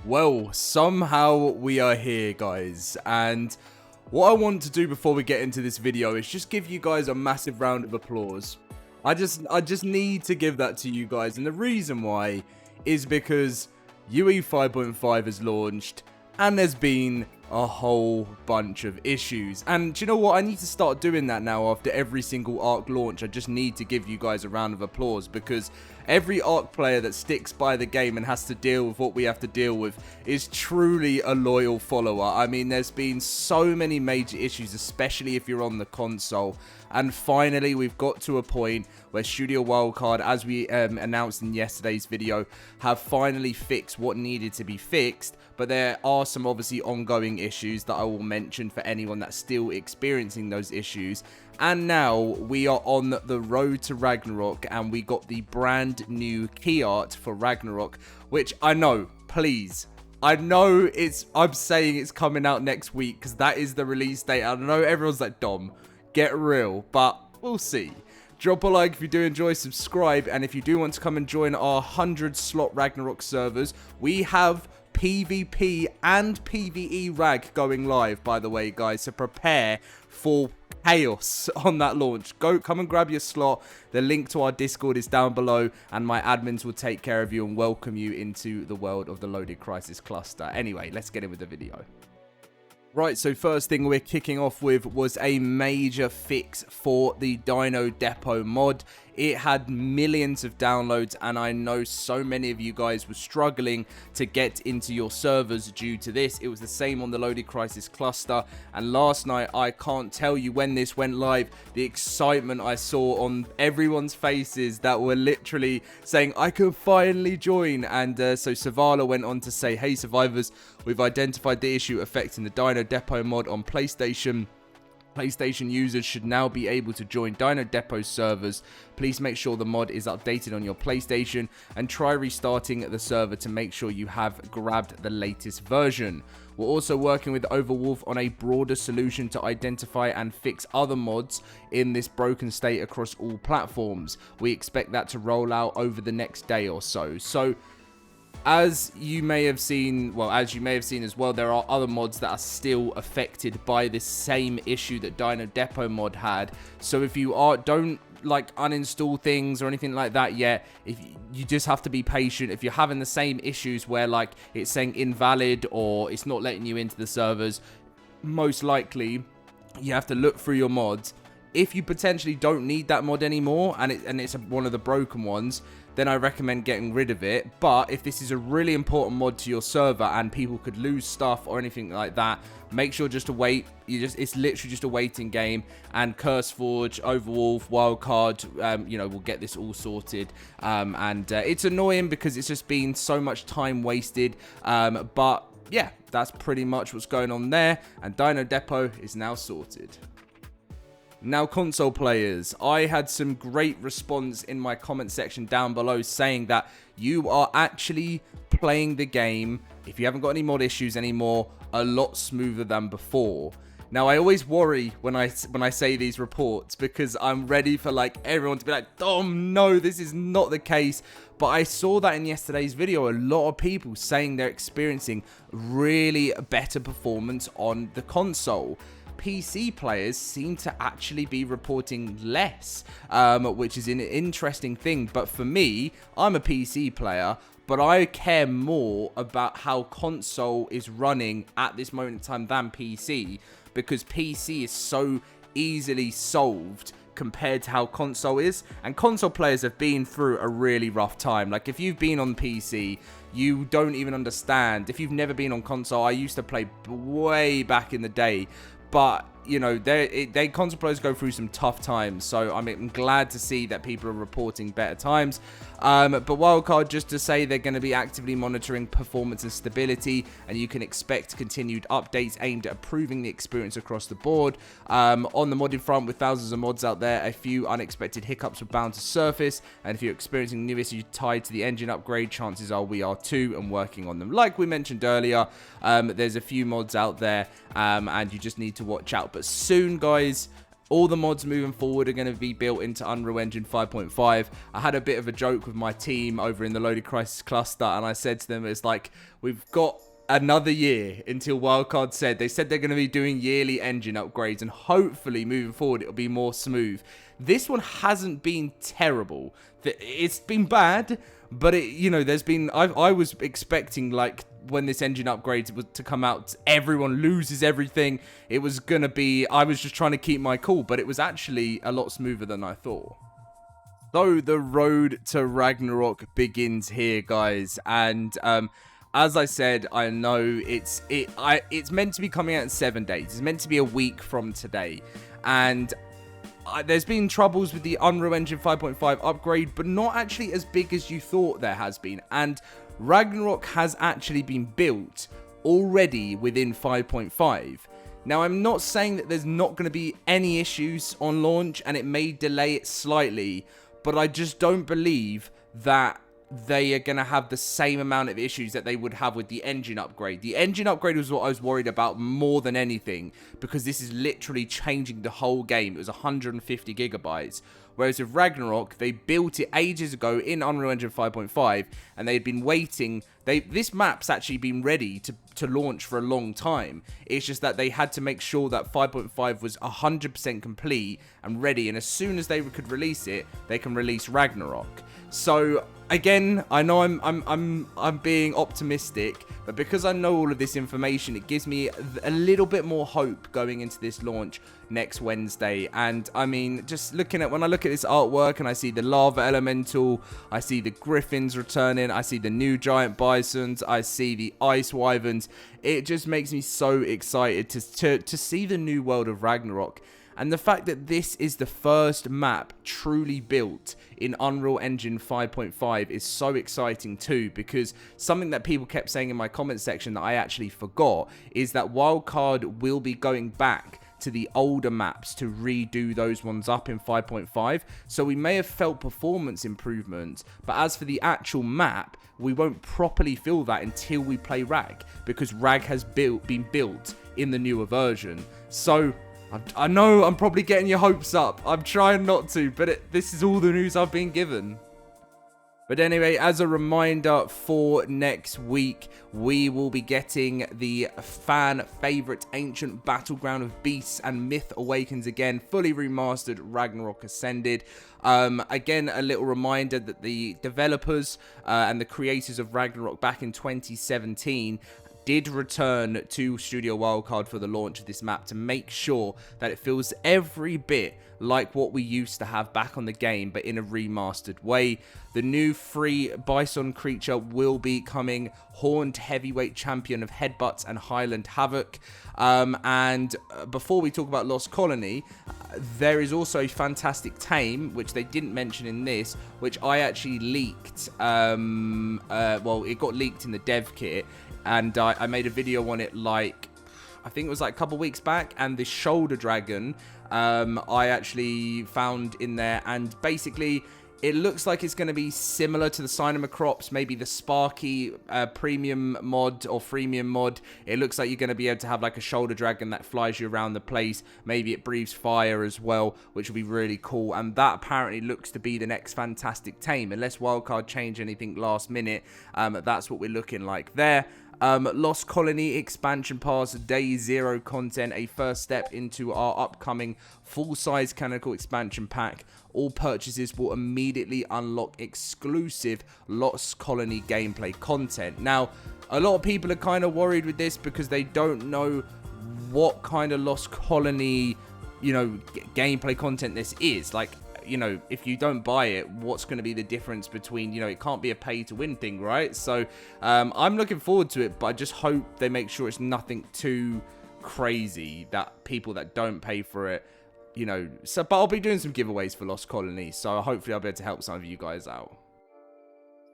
Well, somehow we are here, guys, and what I want to do before we get into this video is just give you guys a massive round of applause. I just need to give that to you guys, and the reason why is because UE 5.5 has launched, and there's been a whole bunch of issues. And do you know what? I need to start doing that now after every single ARK launch. I just need to give you guys a round of applause, because every ARK player that sticks by the game and has to deal with what we have to deal with is truly a loyal follower. I mean, there's been so many major issues, especially if you're on the console. And finally, we've got to a point where Studio Wildcard, as we announced in yesterday's video, have finally fixed what needed to be fixed. But there are some obviously ongoing issues that I will mention for anyone that's still experiencing those issues. And now we are on the road to Ragnarok, and we got the brand new key art for Ragnarok, which I know, please, I know I'm saying it's coming out next week because that is the release date. I know everyone's like, Dom, get real, but we'll see. Drop a like if you do enjoy, subscribe, and if you do want to come and join our 100 slot Ragnarok servers, we have PvP and PvE rag going live, by the way, guys, so prepare for chaos on that launch. Come and grab your slot. The link to our Discord is down below, and my admins will take care of you and welcome you into the world of the LoadedCrysis cluster. Anyway, let's get in with the video. Right, so first thing we're kicking off with was a major fix for the Dino Depot mod. It had millions of downloads, and I know so many of you guys were struggling to get into your servers due to this. It was the same on the LoadedCrysis cluster, and last night, I can't tell you when this went live, the excitement I saw on everyone's faces that were literally saying, I can finally join. And so Savala went on to say, hey survivors, we've identified the issue affecting the Dino Depot mod on PlayStation. PlayStation users should now be able to join Dino Depot servers. Please make sure the mod is updated on your PlayStation and try restarting the server to make sure you have grabbed the latest version. We're also working with Overwolf on a broader solution to identify and fix other mods in this broken state across all platforms. We expect that to roll out over the next day or so. As you may have seen as well, there are other mods that are still affected by this same issue that Dino Depot mod had. So if you don't like uninstall things or anything like that yet, if you just have to be patient. If you're having the same issues where like it's saying invalid or it's not letting you into the servers, most likely you have to look through your mods. If you potentially don't need that mod anymore and it's one of the broken ones, then I recommend getting rid of it. But if this is a really important mod to your server and people could lose stuff or anything like that, make sure just to wait. It's literally just a waiting game, and CurseForge, Overwolf, Wildcard, we'll get this all sorted. It's annoying because it's just been so much time wasted. But yeah, that's pretty much what's going on there, and Dino Depot is now sorted. Now, console players, I had some great response in my comment section down below saying that you are actually playing the game, if you haven't got any mod issues anymore, a lot smoother than before. Now, I always worry when I say these reports because I'm ready for like everyone to be like, Dom, no, this is not the case. But I saw that in yesterday's video, a lot of people saying they're experiencing really better performance on the console. PC players seem to actually be reporting less, which is an interesting thing. But for me, I'm a PC player, but I care more about how console is running at this moment in time than PC, because PC is so easily solved compared to how console is, and console players have been through a really rough time. Like, if you've been on PC, you don't even understand. If you've never been on console, I used to play way back in the day, but you know, console players go through some tough times, so I'm glad to see that people are reporting better times. But Wildcard, just to say, they're going to be actively monitoring performance and stability, and you can expect continued updates aimed at improving the experience across the board. On the modding front, with thousands of mods out there, a few unexpected hiccups are bound to surface, and if you're experiencing new issues tied to the engine upgrade, chances are we are too, and working on them. Like we mentioned earlier, there's a few mods out there, and you just need to watch out. But soon, guys, All the mods moving forward are going to be built into Unreal Engine 5.5. I had a bit of a joke with my team over in the LoadedCrysis cluster, and I said to them, it's like, we've got another year until Wildcard said. They said they're going to be doing yearly engine upgrades, and hopefully moving forward it'll be more smooth. This one hasn't been terrible. It's been bad, but there's been... I was expecting, like, when this engine upgrade was to come out, everyone loses everything. It was going to be... I was just trying to keep my cool, but it was actually a lot smoother than I thought. So, the road to Ragnarok begins here, guys. And, as I said, I know it's meant to be coming out in 7 days. It's meant to be a week from today. And... there's been troubles with the Unreal Engine 5.5 upgrade, but not actually as big as you thought there has been. And Ragnarok has actually been built already within 5.5. Now, I'm not saying that there's not going to be any issues on launch, and it may delay it slightly, but I just don't believe that they are going to have the same amount of issues that they would have with the engine upgrade. The engine upgrade was what I was worried about more than anything, because this is literally changing the whole game. It was 150 gigabytes. Whereas with Ragnarok, they built it ages ago in Unreal Engine 5.5, and they had been waiting. This map's actually been ready to launch for a long time. It's just that they had to make sure that 5.5 was 100% complete and ready, and as soon as they could release it, they can release Ragnarok. So again, I know I'm being optimistic, but because I know all of this information, it gives me a little bit more hope going into this launch next Wednesday. And I mean, just when I look at this artwork and I see the lava elemental, I see the griffins returning, I see the new giant bisons, I see the ice wyverns, it just makes me so excited to see the new world of Ragnarok. And the fact that this is the first map truly built in Unreal Engine 5.5 is so exciting too, because something that people kept saying in my comment section that I actually forgot is that Wildcard will be going back to the older maps to redo those ones up in 5.5. So we may have felt performance improvements, but as for the actual map, we won't properly feel that until we play Rag, because Rag has been built in the newer version. So I know I'm probably getting your hopes up. I'm trying not to, but this is all the news I've been given. But anyway, as a reminder for next week, we will be getting the fan favorite Ancient Battleground of Beasts and Myth Awakens again, fully remastered Ragnarok Ascended. Again, a little reminder that the developers and the creators of Ragnarok back in 2017 did return to Studio Wildcard for the launch of this map to make sure that it feels every bit like what we used to have back on the game, but in a remastered way. The new free bison creature will be coming, Horned Heavyweight Champion of Headbutts and Highland Havoc. And before we talk about Lost Colony, there is also a fantastic tame, which they didn't mention in this, which I actually leaked. Well, it got leaked in the dev kit, and I made a video on it, like, I think it was like a couple weeks back, and the shoulder dragon I actually found in there, and basically it looks like it's going to be similar to the Cinema Crops, maybe the Sparky premium mod or freemium mod. It looks like you're going to be able to have like a shoulder dragon that flies you around the place. Maybe it breathes fire as well, which will be really cool. And that apparently looks to be the next fantastic tame, unless Wildcard change anything last minute. That's what we're looking like there. Lost Colony Expansion Pass Day 0 content, a first step into our upcoming full-size canonical expansion pack. All purchases will immediately unlock exclusive Lost Colony gameplay content. Now, a lot of people are kind of worried with this because they don't know what kind of Lost Colony, gameplay content this is. Like, if you don't buy it, what's going to be the difference between, it can't be a pay-to-win thing, right? So, I'm looking forward to it, but I just hope they make sure it's nothing too crazy that people that don't pay for it, but I'll be doing some giveaways for Lost Colony, so hopefully I'll be able to help some of you guys out.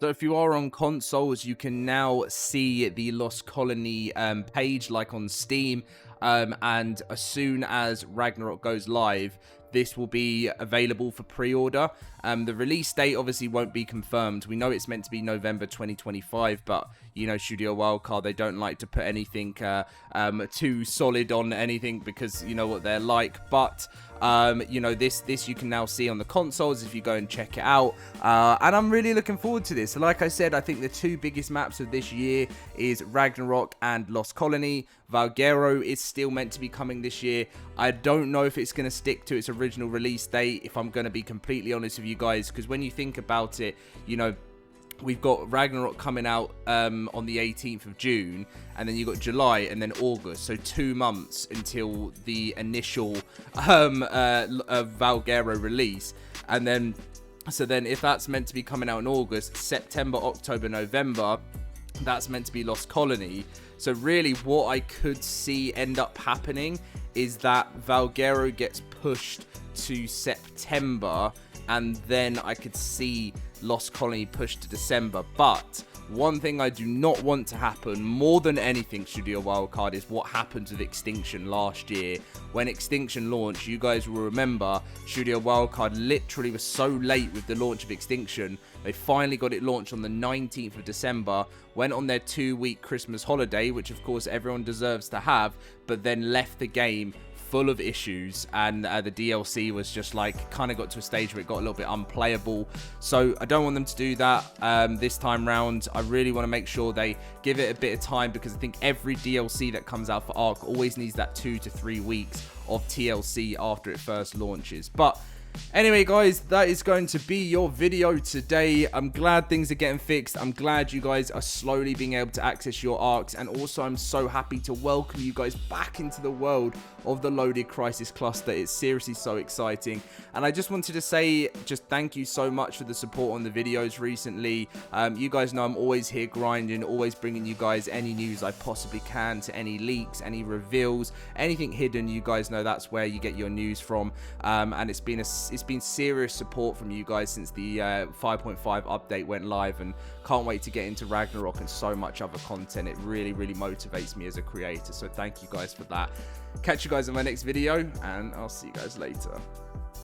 So if you are on consoles, you can now see the Lost Colony page like on Steam, and as soon as Ragnarok goes live, this will be available for pre-order. The release date obviously won't be confirmed. We know it's meant to be November 2025, but you know, Studio Wildcard, they don't like to put anything too solid on anything, because you know what they're like. But you know, this you can now see on the consoles if you go and check it out, and I'm really looking forward to this. Like I said, I think the two biggest maps of this year is Ragnarok and Lost Colony. Valguero is still meant to be coming this year. I don't know if it's going to stick to its original release date, if I'm going to be completely honest with you guys, because when you think about it, you know, we've got Ragnarok coming out on the 18th of June, and then you've got July and then August, so 2 months until the initial Valguero release. And then, so then if that's meant to be coming out in August, September, October, November, that's meant to be Lost Colony. So really what I could see end up happening is that Valguero gets pushed to September, and then I could see Lost Colony pushed to December. But one thing I do not want to happen more than anything, Studio Wildcard, is what happened with Extinction last year. When Extinction launched, you guys will remember Studio Wildcard literally was so late with the launch of Extinction. They finally got it launched on the 19th of December, went on their 2-week Christmas holiday, which of course everyone deserves to have, but then left the game full of issues, and the DLC was just like kind of got to a stage where it got a little bit unplayable. So I don't want them to do that this time round. I really want to make sure they give it a bit of time, because I think every DLC that comes out for ARK always needs that 2 to 3 weeks of TLC after it first launches. But anyway, guys, that is going to be your video today. I'm glad things are getting fixed. I'm glad you guys are slowly being able to access your ARKs, and also I'm so happy to welcome you guys back into the world of the LoadedCrysis cluster. It's seriously so exciting, and I just wanted to say just thank you so much for the support on the videos recently. You guys know I'm always here grinding, always bringing you guys any news I possibly can, to any leaks, any reveals, anything hidden. You guys know that's where you get your news from, and it's been serious support from you guys since the 5.5 update went live, and can't wait to get into Ragnarok and so much other content. It really motivates me as a creator, so thank you guys for that. Catch you guys in my next video, and I'll see you guys later.